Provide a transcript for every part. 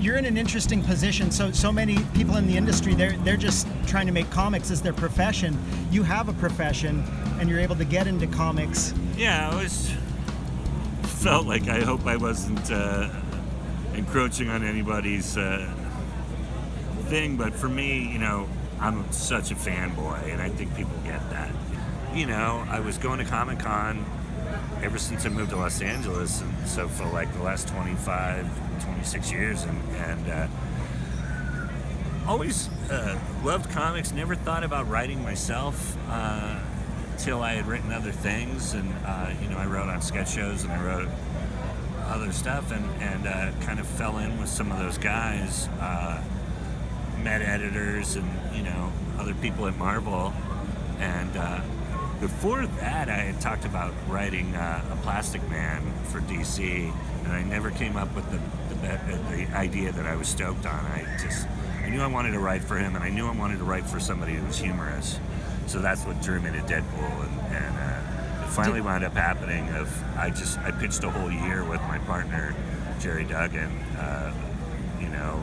you're in an interesting position. So many people in the industry, they're just trying to make comics as their profession. You have a profession, and you're able to get into comics. Yeah, I always felt like I hope I wasn't encroaching on anybody's thing, but for me, you know, I'm such a fanboy, and I think people get that. You know, I was going to Comic-Con ever since I moved to Los Angeles, and so for like the last 26 years, and always loved comics, never thought about writing myself till I had written other things, and you know, I wrote on sketch shows and I wrote other stuff, and kind of fell in with some of those guys, met editors and, you know, other people at Marvel, and before that I had talked about writing a Plastic Man for DC, and I never came up with the idea that I was stoked on. I knew I wanted to write for him, and I knew I wanted to write for somebody who was humorous, so that's what drew me to Deadpool, and it finally wound up happening. I pitched a whole year with my partner Jerry Duggan. You know,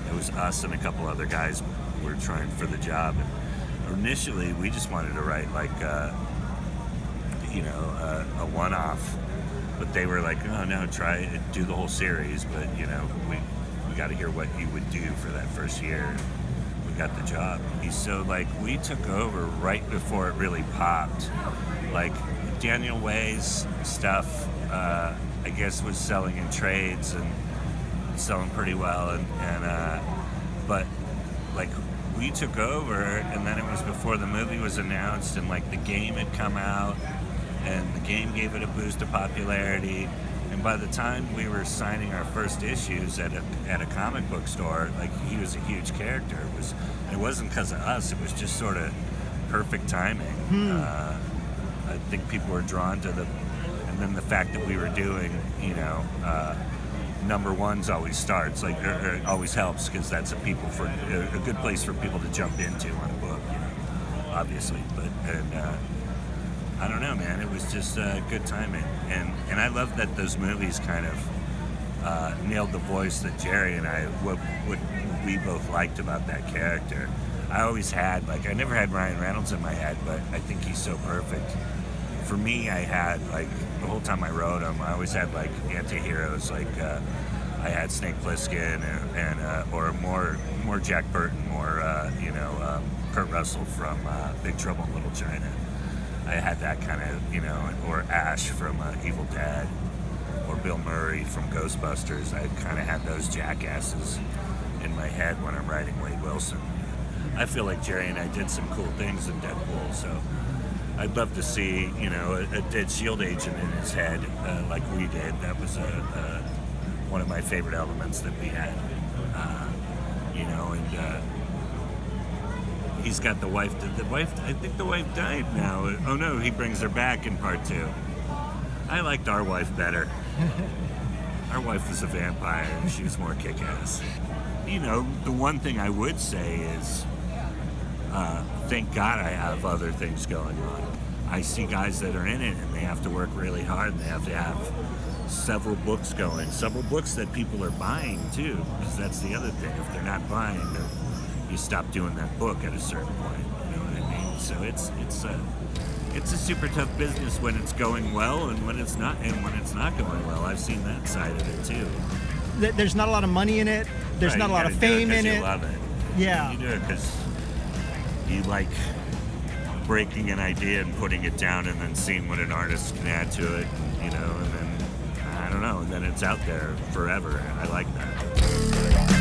it was us and a couple other guys were trying for the job. And initially, we just wanted to write like, you know, a one-off, but they were like, "Oh no, do the whole series." But you know, we got to hear what you would do for that first year. We got the job. So like, we took over right before it really popped. Like Daniel Way's stuff, I guess, was selling in trades and selling pretty well, and but like, we took over, and then it was before the movie was announced, and like the game had come out, and the game gave it a boost of popularity, and by the time we were signing our first issues at a comic book store, like, he was a huge character. It wasn't because of us, it was just sort of perfect timing. I think people were drawn to and then the fact that we were doing, you know, number ones always starts, like, or always helps, because that's a good place for people to jump into on a book, you know, obviously. But I don't know, man, it was just good timing, and I love that those movies kind of nailed the voice that Jerry and I, what we both liked about that character. I always had, like, I never had Ryan Reynolds in my head, but I think he's so perfect. For me, I had, like, the whole time I wrote him, I always had, like, anti-heroes, like, I had Snake Plissken, or more Jack Burton, more, you know, Kurt Russell from Big Trouble in Little China. I had that kind of, you know, or Ash from Evil Dead, or Bill Murray from Ghostbusters. I kind of had those jackasses in my head when I'm writing Wade Wilson. I feel like Jerry and I did some cool things in Deadpool, so I'd love to see, you know, a dead S.H.I.E.L.D. agent in his head, like we did. That was one of my favorite elements that we had, you know, and he's got the wife. I think the wife died now. Oh no, he brings her back in part 2. I liked our wife better. Our wife was a vampire, and she was more kick-ass. You know, the one thing I would say is, thank God I have other things going on. I see guys that are in it, and they have to work really hard, and they have to have several books going, several books that people are buying too, because that's the other thing. If they're not buying, then you stop doing that book at a certain point. You know what I mean? So it's a super tough business when it's going well, and when it's not going well. I've seen that side of it too. There's not a lot of money in it. There's not a lot of fame in it. You love it. Yeah. You do it because you like breaking an idea and putting it down, and then seeing what an artist can add to it, you know, and then, I don't know, and then it's out there forever. I like that.